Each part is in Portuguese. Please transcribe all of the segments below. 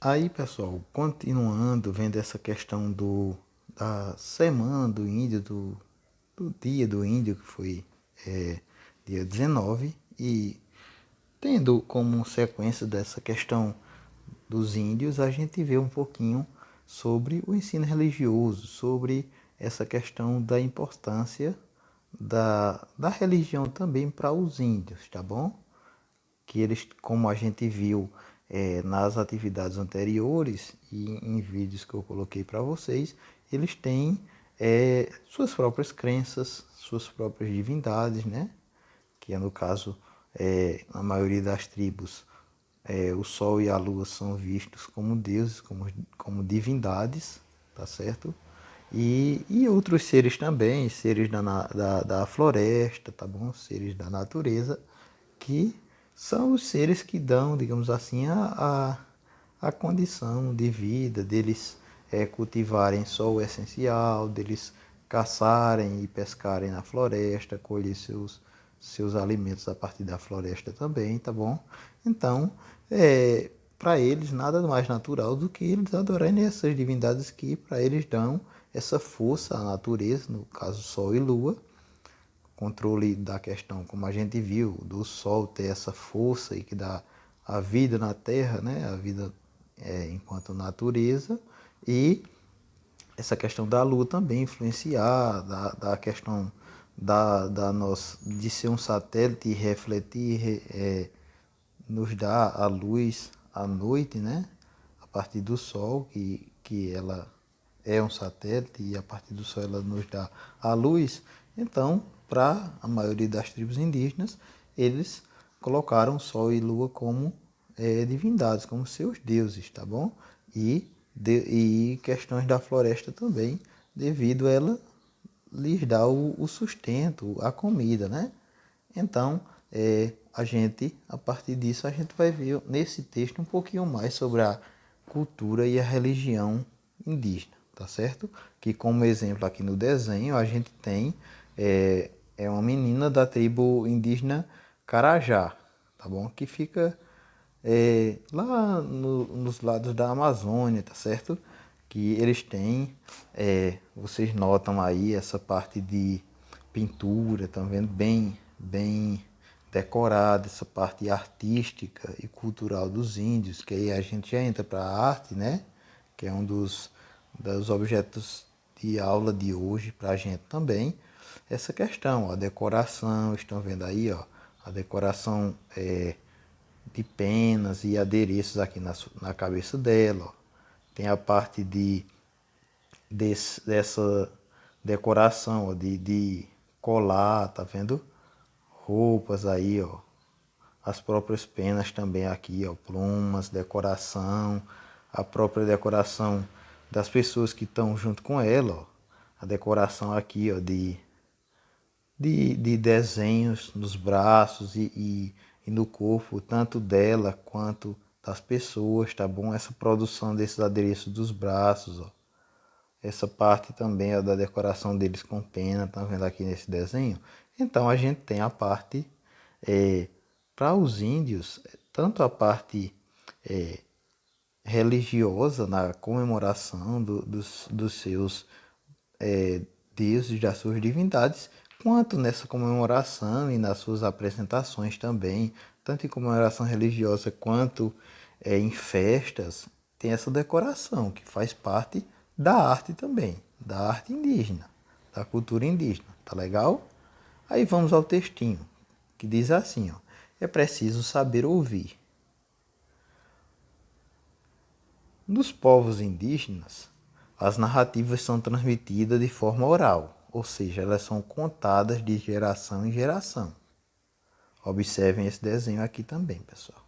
Aí, pessoal, continuando, vendo essa questão da semana do índio, do dia do índio, que foi dia 19, e tendo como sequência dessa questão dos índios, a gente vê um pouquinho sobre o ensino religioso, sobre essa questão da importância da religião também para os índios, tá bom? Que eles, como a gente viu nas atividades anteriores e em vídeos que eu coloquei para vocês, eles têm suas próprias crenças, suas próprias divindades, né? Que é no caso, na maioria das tribos, o Sol e a Lua são vistos como deuses, como divindades, tá certo? E outros seres também, seres da floresta, tá bom? Seres da natureza, que são os seres que dão, digamos assim, a condição de vida deles cultivarem só o essencial, deles caçarem e pescarem na floresta, colher seus alimentos a partir da floresta também, tá bom? Então, para eles, nada mais natural do que eles adorarem essas divindades que para eles dão essa força à natureza, no caso Sol e Lua, controle da questão, como a gente viu, do Sol ter essa força e que dá a vida na Terra, né? A vida enquanto natureza, e essa questão da Lua também influenciar, da questão de ser um satélite e refletir, nos dá a luz à noite, né? A partir do Sol, que ela é um satélite e a partir do Sol ela nos dá a luz. Então, para a maioria das tribos indígenas, eles colocaram Sol e Lua como divindades, como seus deuses, tá bom? E questões da floresta também, devido a ela lhes dar o sustento, a comida, né? Então, a partir disso, a gente vai ver nesse texto um pouquinho mais sobre a cultura e a religião indígena, tá certo? Que como exemplo aqui no desenho, a gente tem uma menina da tribo indígena Carajá, tá bom? Que fica lá nos lados da Amazônia, tá certo? Que eles têm, vocês notam aí essa parte de pintura, estão vendo bem decorada, essa parte artística e cultural dos índios, que aí a gente já entra para a arte, né? Que é um dos objetos de aula de hoje para a gente também. Essa questão, a decoração, estão vendo aí, ó, a decoração de penas e adereços aqui na cabeça dela. Ó. Tem a parte dessa decoração, ó, de colar, tá vendo? Roupas aí, ó. As próprias penas também aqui, ó, plumas, decoração, a própria decoração das pessoas que estão junto com ela, ó. A decoração aqui, ó, de desenhos nos braços e no corpo, tanto dela quanto das pessoas, tá bom? Essa produção desses adereços dos braços, ó. Essa parte também ó, da decoração deles com pena, tá vendo aqui nesse desenho? Então a gente tem a parte, para os índios, tanto a parte religiosa na comemoração dos seus deuses, das suas divindades, quanto nessa comemoração e nas suas apresentações também, tanto em comemoração religiosa quanto em festas, tem essa decoração que faz parte da arte também, da arte indígena, da cultura indígena, tá legal? Aí vamos ao textinho, que diz assim, ó, é preciso saber ouvir. Nos povos indígenas, as narrativas são transmitidas de forma oral, ou seja, elas são contadas de geração em geração. Observem esse desenho aqui também, pessoal.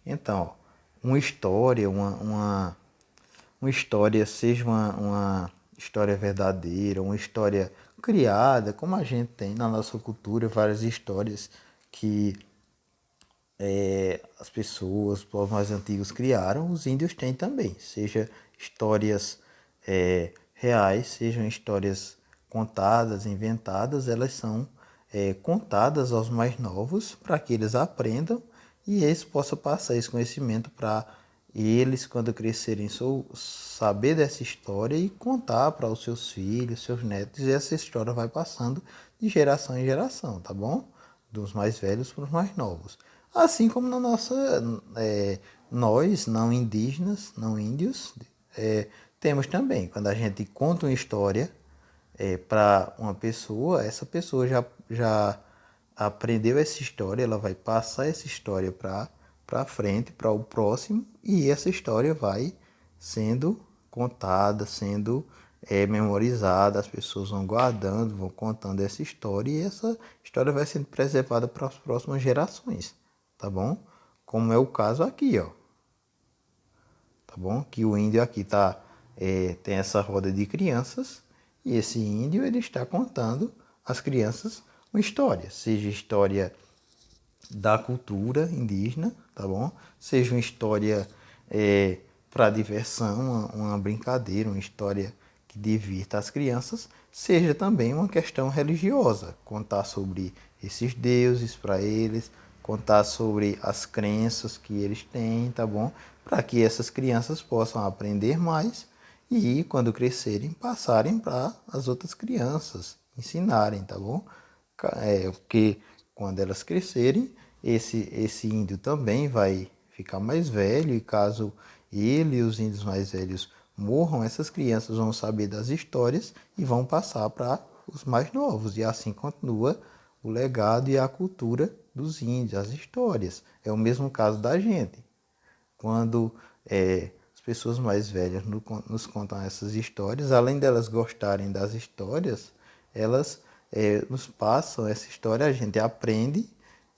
Então, uma história, uma história, seja uma história verdadeira, uma história criada, como a gente tem na nossa cultura, várias histórias que as pessoas, os povos mais antigos criaram, os índios têm também, seja histórias reais, sejam histórias contadas, inventadas, elas são contadas aos mais novos para que eles aprendam e eles possam passar esse conhecimento para eles, quando crescerem, saber dessa história e contar para os seus filhos, seus netos, e essa história vai passando de geração em geração, tá bom? Dos mais velhos para os mais novos. Assim como na nossa, nós, não indígenas, não índios, temos também, quando a gente conta uma história para uma pessoa, essa pessoa já aprendeu essa história, ela vai passar essa história para frente, para o próximo, e essa história vai sendo contada, sendo memorizada, as pessoas vão guardando, vão contando essa história, e essa história vai sendo preservada para as próximas gerações, tá bom? Como é o caso aqui, ó, tá bom? Que o índio aqui tem essa roda de crianças, e esse índio ele está contando às crianças uma história, seja história da cultura indígena, tá bom? Seja uma história para diversão, uma brincadeira, uma história que divirta as crianças, seja também uma questão religiosa, contar sobre esses deuses para eles, contar sobre as crenças que eles têm, tá bom? Para que essas crianças possam aprender mais e, quando crescerem, passarem para as outras crianças, ensinarem, tá bom? Porque quando elas crescerem, esse índio também vai ficar mais velho, e caso ele e os índios mais velhos morram, essas crianças vão saber das histórias e vão passar para os mais novos. E assim continua o legado e a cultura dos índios, as histórias. É o mesmo caso da gente. Quando as pessoas mais velhas nos contam essas histórias, além delas gostarem das histórias, elas nos passam essa história, a gente aprende,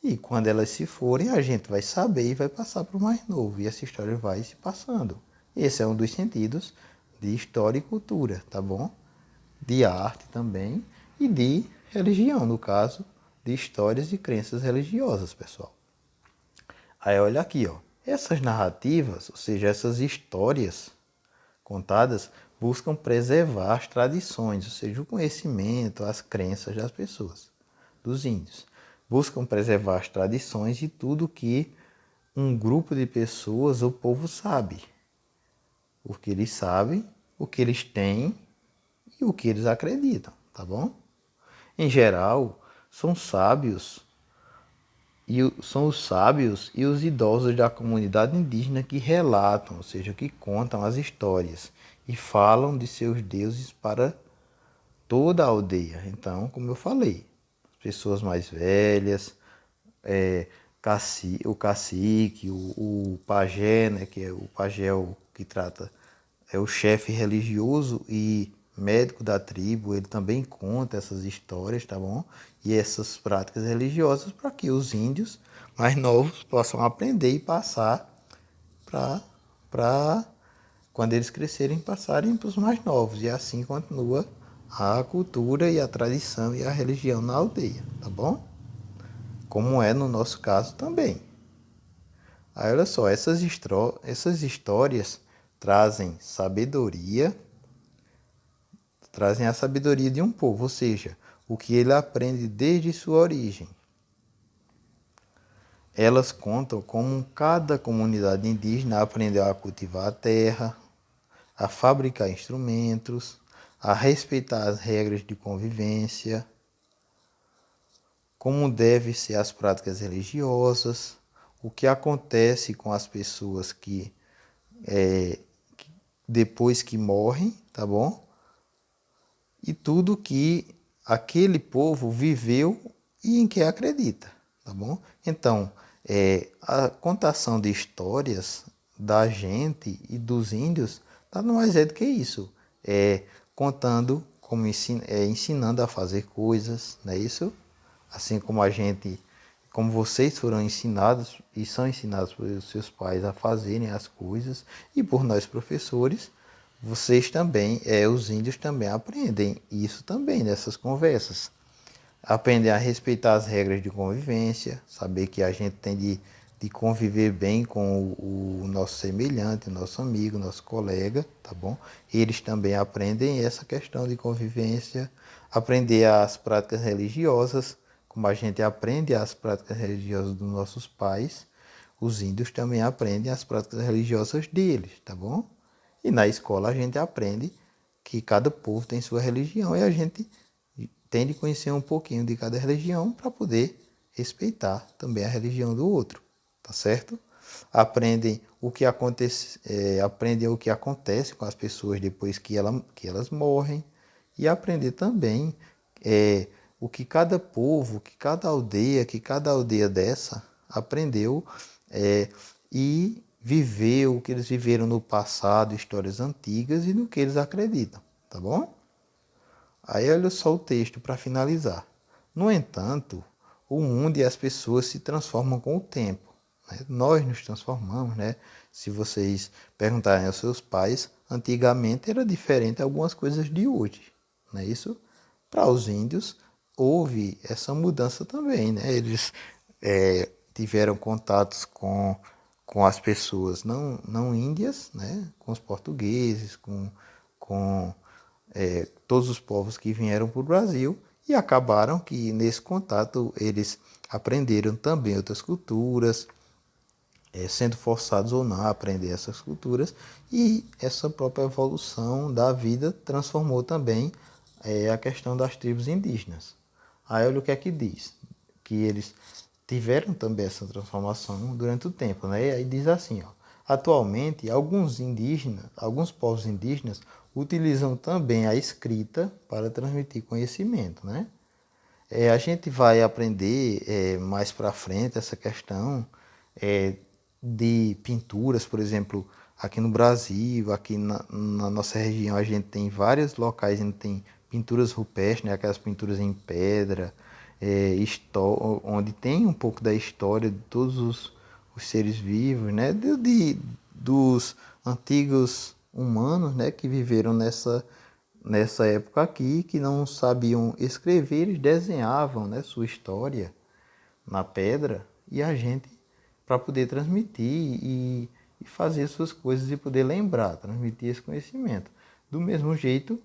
e quando elas se forem, a gente vai saber e vai passar para o mais novo, e essa história vai se passando. Esse é um dos sentidos de história e cultura, tá bom? De arte também, e de religião, no caso, de histórias e crenças religiosas, pessoal. Aí olha aqui, ó. Essas narrativas, ou seja, essas histórias contadas, buscam preservar as tradições, ou seja, o conhecimento, as crenças das pessoas, dos índios. Buscam preservar as tradições e tudo que um grupo de pessoas, o povo sabe. O que eles sabem, o que eles têm e o que eles acreditam, tá bom? Em geral, são sábios são os sábios e os idosos da comunidade indígena que relatam, ou seja, que contam as histórias e falam de seus deuses para toda a aldeia. Então, como eu falei, as pessoas mais velhas, o cacique, o pajé, né, que é o pajé que trata, é o chefe religioso e médico da tribo, ele também conta essas histórias, tá bom? E essas práticas religiosas para que os índios mais novos possam aprender e passar para quando eles crescerem, passarem para os mais novos. E assim continua a cultura e a tradição e a religião na aldeia, tá bom? Como é no nosso caso também. Aí olha só, essas histórias trazem sabedoria, trazem a sabedoria de um povo, ou seja, o que ele aprende desde sua origem. Elas contam como cada comunidade indígena aprendeu a cultivar a terra, a fabricar instrumentos, a respeitar as regras de convivência, como devem ser as práticas religiosas, o que acontece com as pessoas que depois que morrem, tá bom? E tudo que aquele povo viveu e em que acredita, tá bom? Então, a contação de histórias da gente e dos índios nada mais é do que isso. Contando, ensinando a fazer coisas, não é isso? Assim como como vocês foram ensinados e são ensinados pelos seus pais a fazerem as coisas, e por nós professores, vocês também, os índios também aprendem isso também nessas conversas. Aprender a respeitar as regras de convivência, saber que a gente tem de conviver bem com o nosso semelhante, nosso amigo, nosso colega, tá bom? Eles também aprendem essa questão de convivência, aprender as práticas religiosas, como a gente aprende as práticas religiosas dos nossos pais, os índios também aprendem as práticas religiosas deles, tá bom? E na escola a gente aprende que cada povo tem sua religião e a gente tem de conhecer um pouquinho de cada religião para poder respeitar também a religião do outro, tá certo? Aprendem o que acontece com as pessoas depois que elas morrem e aprender também o que cada povo, que cada aldeia dessa aprendeu e viveu, o que eles viveram no passado, histórias antigas e no que eles acreditam, tá bom? Aí olha só o texto para finalizar. No entanto, o mundo e as pessoas se transformam com o tempo. Né? Nós nos transformamos, né? Se vocês perguntarem aos seus pais, antigamente era diferente algumas coisas de hoje, não é isso? Para os índios houve essa mudança também, né? Eles tiveram contatos com as pessoas não índias, né? Com os portugueses, com todos os povos que vieram para o Brasil e acabaram que nesse contato eles aprenderam também outras culturas, sendo forçados ou não a aprender essas culturas, e essa própria evolução da vida transformou também a questão das tribos indígenas. Aí olha o que é que diz, que eles tiveram também essa transformação durante o tempo, né? E aí diz assim, ó, atualmente alguns povos indígenas utilizam também a escrita para transmitir conhecimento, né? A gente vai aprender mais para frente essa questão de pinturas, por exemplo, aqui no Brasil, aqui na nossa região, a gente tem vários locais onde tem pinturas rupestres, né? Aquelas pinturas em pedra, onde tem um pouco da história de todos os seres vivos, né? Dos antigos humanos, né? Que viveram nessa época aqui, que não sabiam escrever, eles desenhavam, né, sua história na pedra e a gente, para poder transmitir e fazer suas coisas e poder lembrar, transmitir esse conhecimento. Do mesmo jeito,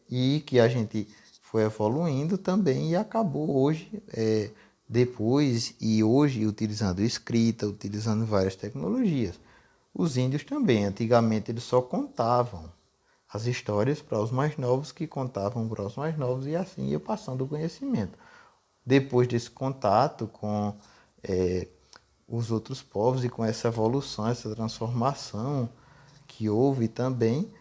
e que a gente foi evoluindo também e acabou hoje, depois e hoje, utilizando escrita, utilizando várias tecnologias. Os índios também, antigamente eles só contavam as histórias para os mais novos, que contavam para os mais novos, e assim ia passando o conhecimento. Depois desse contato com os outros povos e com essa evolução, essa transformação que houve também,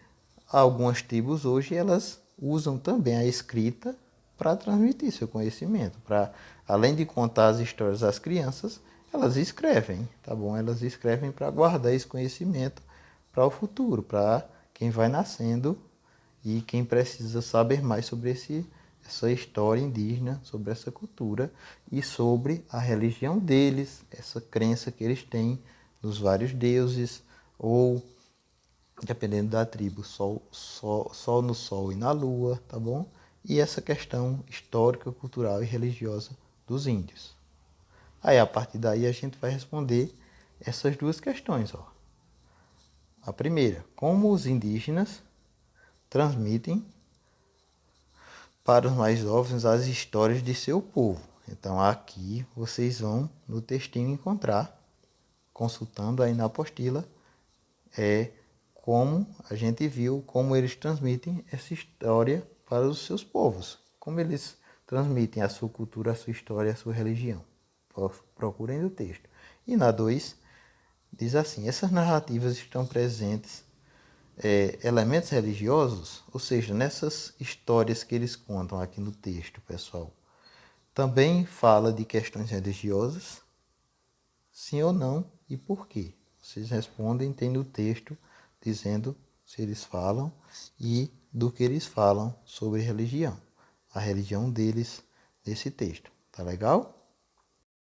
algumas tribos hoje elas usam também a escrita para transmitir seu conhecimento, para além de contar as histórias às crianças, elas escrevem, tá bom? Elas escrevem para guardar esse conhecimento para o futuro, para quem vai nascendo e quem precisa saber mais sobre essa história indígena, sobre essa cultura e sobre a religião deles, essa crença que eles têm nos vários deuses, ou, dependendo da tribo, sol no sol e na lua, tá bom? E essa questão histórica, cultural e religiosa dos índios. Aí, a partir daí, a gente vai responder essas duas questões, ó. A primeira, como os indígenas transmitem para os mais jovens as histórias de seu povo. Então aqui vocês vão no textinho encontrar, consultando aí na apostila, como a gente viu, como eles transmitem essa história para os seus povos. Como eles transmitem a sua cultura, a sua história, a sua religião. Procurem no texto. E na 2, diz assim, essas narrativas estão presentes elementos religiosos, ou seja, nessas histórias que eles contam aqui no texto, pessoal, também fala de questões religiosas, sim ou não e por quê? Vocês respondem, tem no texto dizendo se eles falam e do que eles falam sobre religião, a religião deles nesse texto. Tá legal?